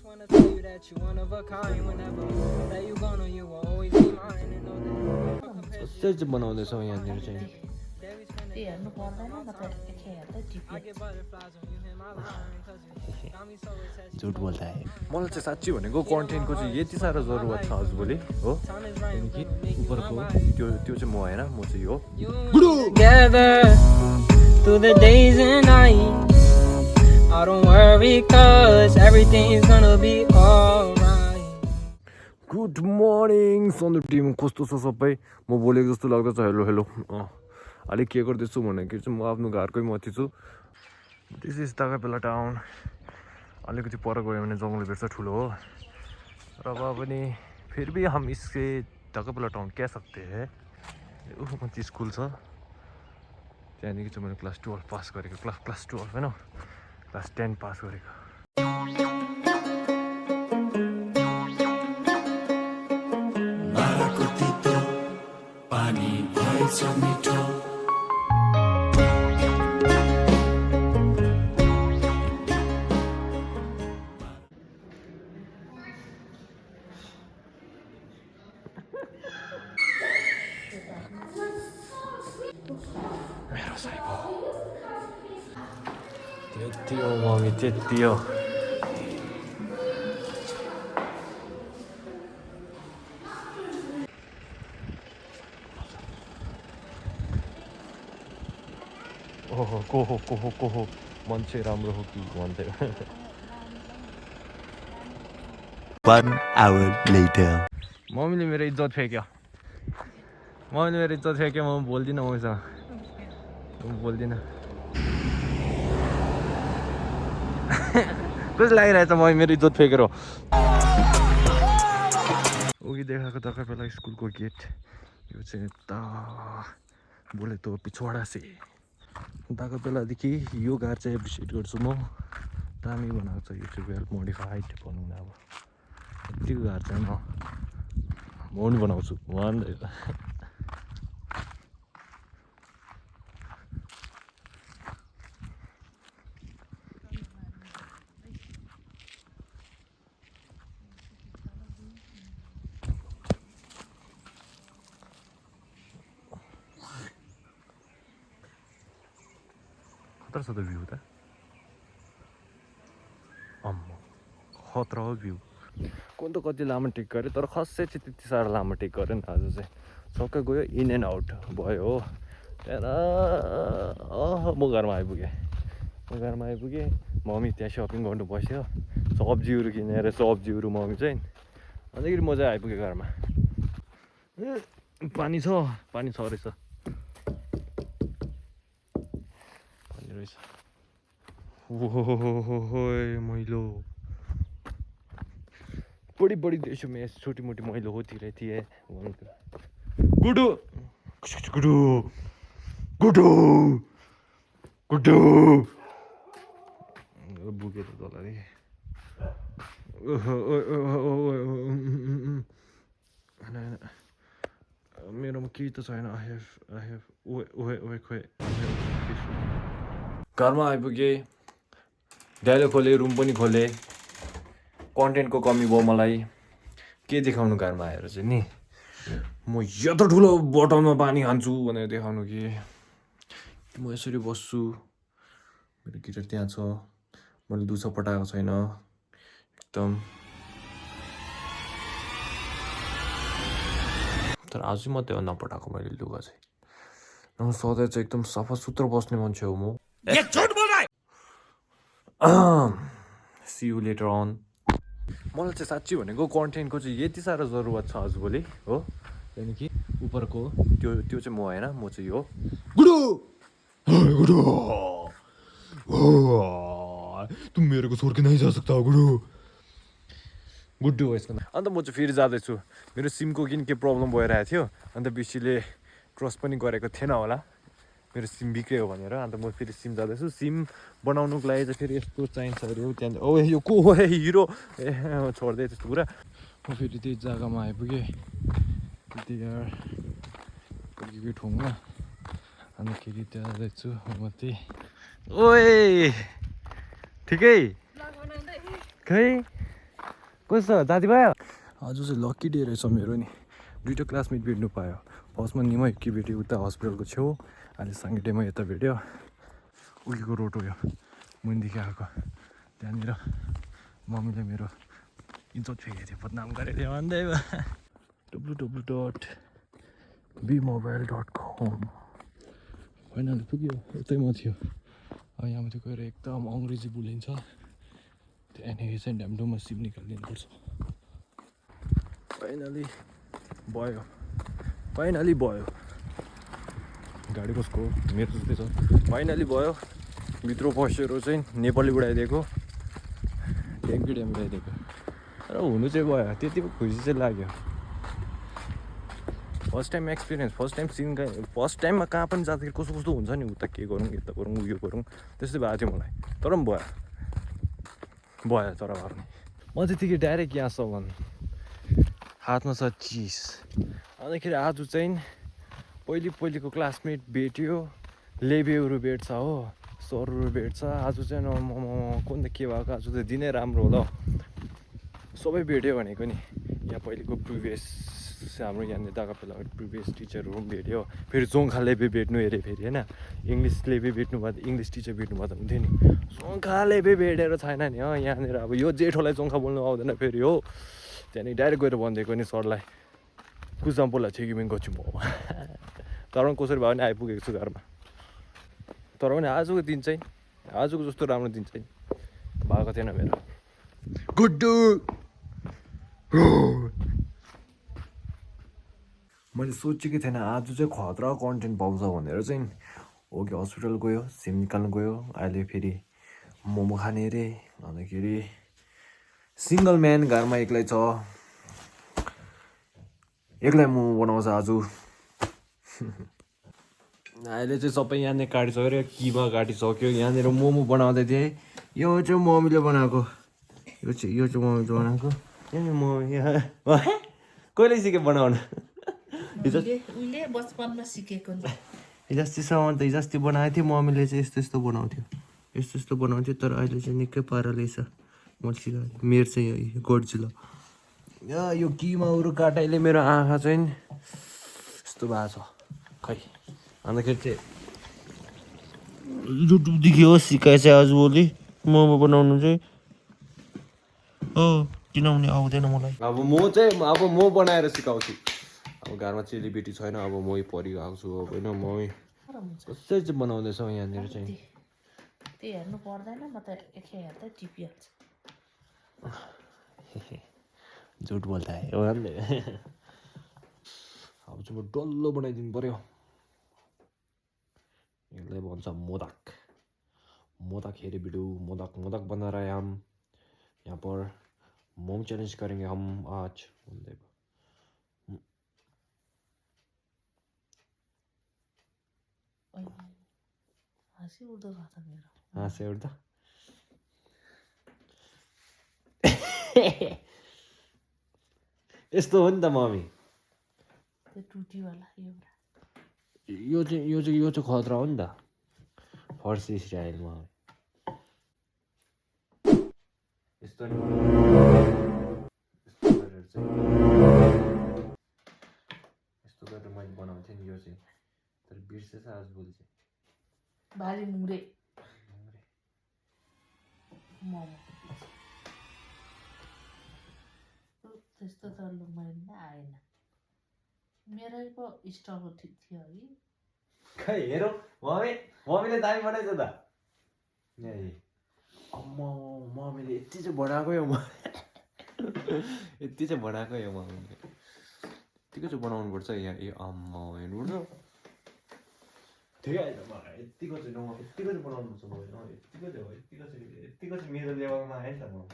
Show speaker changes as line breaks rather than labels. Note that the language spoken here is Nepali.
wanna tell you that you one of a kind. Whenever that you gonna, you will always be mine. And know that
कसरी चाहिँ बनाउँदैछौ यहाँनिर चाहिँ
त्यो हेर्नु पर्दैन म त एकछिन हेर्दै टिप्यो
I get butterflies when you hit my line. Cause you got me so attached.
झुट बोल्दा है मलाई चाहिँ साँच्ची भनेको कन्टेन्टको चाहिँ यति साह्रो जरुरत छ आजभोलि हो
Time is right.
किनकि उपरको त्यो चाहिँ म होइन म चाहिँ हो
Together through the days and nights. I don't worry cause everything's gonna be alright.
Good morning Sandeep team कस्तो छ सबै म बोलेको जस्तो लाग्दैछ हेलो हेलो अलिक के गर्दैछु भन्दाखेरि चाहिँ म आफ्नो घरकै माथि छु दिस इज ताकापेला टाउन अलिकति पर गयो भने जङ्गल भेट्छ ठुलो हो र अब पनि फिर भी हम इसके ताकापेला टाउन कह सकते हैं माथि स्कुल छ त्यहाँदेखि चाहिँ मैले क्लास 12 पास गरेको क्लास 12 होइन क्लास 10 पास गरेको मेरो साइबो त्यति हो मम्मी त्यति हो ओहो को हो मान्छे राम्रो हो कि भन्दै
1 hour later.
मम्मीले मेरो इज्जत फेक्यो म बोल्दिनँ मम्मीसँग म बोल्दिनँ कस्तो लागिरहेछ मम्मी मेरो इज्जत फेकेर उही देखाएको ताकापेला स्कुलको गेट यो चाहिँ यता बोले त पिछवाडा से ताकापेलादेखि यो घर चाहिँ एप्रिसिएट गर्छु म दामी बनाएको छ यो चाहिँ वेल मोडिफाइड भनौँ न अब यतिको घर चाहिँ म पनि बनाउँछु भन्दै खतरा छ त भ्यू त अम्म खतरा हो भ्यू कुन त कति लामो टेक गऱ्यो तर खसै चाहिँ त्यति साह्रो लामो टेक गऱ्यो नि आज चाहिँ सबै गयो इन एन्ड आउट भयो हो त्यहाँदेखि म घरमा आइपुगेँ मम्मी त्यहाँ सपिङ गर्नु बस्यो सब्जीहरू किनेर सब्जीहरू मम्मी चाहिँ अन्तखेरि म चाहिँ आइपुगेँ घरमा पानी छ रहेछ रहेछ मैलो बड़ी देशों में ऐसी छोटी मोटी मैलो होती रहती है गुडू बुके तो तल मेरोमा केही त छैन आई हेभ खोइ घरमा आइपुगेँ ड्यालो खोलेँ रुम पनि खोलेँ कन्टेन्टको कमी भयो मलाई के देखाउनु घरमा आएर चाहिँ नि म यत्रो ठुलो बोतलमा पानी खान्छु भनेर देखाउनु कि म यसरी बस्छु मेरो गिटार त्यहाँ छ मैले दुसो पटाएको छैन एकदम तर आज मात्रै हो नपटाएको मैले लुगा चाहिँ सधैँ चाहिँ एकदम सफा सुत्रो बस्ने मान्छे हो म See you later on. मलाई चाहिँ साँच्ची भनेको कन्टेन्टको चाहिँ यति साह्रो जरुरत छ आजभोलि हो त्यहाँदेखि उपरको त्यो चाहिँ म होइन म चाहिँ हो गुडु तुम मेरो को छोड के नहीं जा सकता गुड्डु हो यसको अन्त म चाहिँ फेरि जाँदैछु मेरो सिमको किन के प्रब्लम भइरहेको थियो अन्त बिसीले ट्रस्ट पनि गरेको थिएन होला मेरो सिम बिग्रियो भनेर अन्त म फेरि सिम जाँदैछु सिम बनाउनुको लागि चाहिँ फेरि यस्तो चाहिन्छ अरे त्यहाँ ओ यो को हो हिरो छोड्दै त्यस्तो कुरा म फेरि त्यही जग्गामा आइपुगेँ त्यही ठाउँमा अन्तखेरि त्यहाँ जाँदैछु म त्यही ओए ठिकै खै कस्तो जाति भयो आज चाहिँ लक्की डे रहेछ मेरो नि दुईवटा क्लासमेट भेट्नु पायो फर्स्टमा निमा युकी भेट्यो उता हस्पिटलको छेउ अहिले साङ्गेटेमा यता भेट्यो उहीको रोड हो यो मुनिदेखि आएको त्यहाँनिर मम्मीले मेरो इज्जत फेरि थियो बदनाम गरेको थियो भन्दै www.bmobile.com फाइनली पुग्यो यतैमा थियो अब यहाँ माथि गएर एकदम अङ्ग्रेजी बोलिन्छ त्यहाँनिर चाहिँ ढ्यामडुममा सिप निकालिदिनुपर्छ फाइनली भयो गाडी कसको मेरो जस्तै छ फाइनली भयो भित्र पसेर चाहिँ नेपाली उडाइदिएको ट्याङ्की ड्याम उडाइदिएको र हुनु चाहिँ भयो त्यति पो खुसी चाहिँ लाग्यो फर्स्ट टाइम एक्सपिरियन्स फर्स्ट टाइममा कहाँ पनि जाँदाखेरि कस्तो कस्तो हुन्छ नि उता के गरौँ यता गरौँ उयो गरौँ त्यस्तै भएको थियो मलाई तर पनि भयो तर भएर म त्यतिकै डाइरेक्ट यहाँसम्म हातमा छ चिज अन्तखेरि आज चाहिँ पहिलेको क्लासमेट भेट्यो लेबेहरू भेट्छ हो सरहरू भेट्छ आज चाहिँ कुन त के भएको आज त दिनै राम्रो होला सबै भेट्यो भनेको नि यहाँ पहिलेको प्रिभियस हाम्रो यहाँनिर दागा बेला प्रिभियस टिचरहरू पनि भेट्यो फेरि जोङ्खा लेबे भेट्नु हेऱ्यो फेरि होइन इङ्ग्लिस लेबे भेट्नु भयो इङ्ग्लिस टिचर भेट्नु भयो त हुन्थ्यो नि जोङ्खा लेबे भेटेर छैन नि हो यहाँनिर अब यो जेठोलाई जोङ्खा बोल्नु आउँदैन फेरि हो त्यहाँदेखि डाइरेक्ट गएर भनिदिएको नि सरलाई कुजाम्पोला छिकिमिङ गर्छु म तर पनि कसरी भयो भने आइपुगेको छु घरमा तर पनि आजको दिन चाहिँ आजको जस्तो राम्रो दिन चाहिँ भएको थिएन मेरो गुड्डु मैले सोचेकै थिएन आज चाहिँ खतरा कन्टेन्ट पाउँछ भनेर चाहिँ ओके हस्पिटल गयो सिम निकाल्नु गयो अहिले फेरि मोमो खाने अरे अन्तखेरि सिङ्गल म्यान घरमा एक्लै छ एक्लै मोमो बनाउँछ आज अहिले चाहिँ सबै यहाँनिर काटिसक्यो किमा काटिसक्यो यहाँनिर मोमो बनाउँदै थिएँ यो चाहिँ मम्मीले बनाएको यो चाहिँ मम्मीले बनाएको यहाँ म यहाँ कहिले सिकेँ बनाउनु
उहिले बचपनमा सिकेको नि
हिजोअस्तिसम्म त हिजोअस्ति बनाएको थियो मम्मीले चाहिँ यस्तो बनाउँथ्यो यस्तो बनाउँथ्यो तर अहिले चाहिँ निकै पाराले छ मल्छिला मेरो चाहिँ गोडजिला यो किमाहरू काटाइले मेरो आँखा चाहिँ यस्तो भएको छ खै अन्तखेरि चाहिँ युट्युबदेखि हो सिकाएछ आजभोलि मोमो बनाउनु चाहिँ हो किनभने आउँदैन मलाई अब म बनाएर सिकाउँछु अब घरमा चेलीबेटी छैन अब मै परिगएको छु अब होइन मै कसरी चाहिँ बनाउँदैछौ यहाँनिर चाहिँ
त्यो हेर्नु पर्दैन म त एकखेप हेर्दै टिपिहाल्छु
झुट बोल्दा हो अब चाहिँ म डल्लो बनाइदिनु पर्यो यसलाई भन्छ मोदक हेरे भिडियो मोदक बना रहे हम यहाँ पर मोम चैलेंज करेंगे हम आज
हाँसी उठ्दो छ त मेरो
हाँसे उठ्दा यस्तो हो नि त मम्मी
त्यो टुटीवाला
यो चाहिँ खतरा हो नि त फर्सी स्टाइलमा यस्तो गरेर मैले बनाउँथेँ नि यो चाहिँ तर बिर्सेछ आजभोलि चाहिँ
भारी मुरे मोमो त्यस्तो त लुम्बाइमा आएन मेरै पो स्टलको ठिक थियो अघि
खै हेरौँ मम्मीले दामी बनाएछ त मम्मीले यति चाहिँ बनाएको यो यति चाहिँ बनाएको यो मम्मीले यतिको चाहिँ बनाउनुपर्छ यहाँ अम्मा हेर्नुपर्छ ठिकै आएछ मलाई यतिको चाहिँ बनाउनुपर्छ यतिको चाहिँ मेरो लेभलमा आएछ म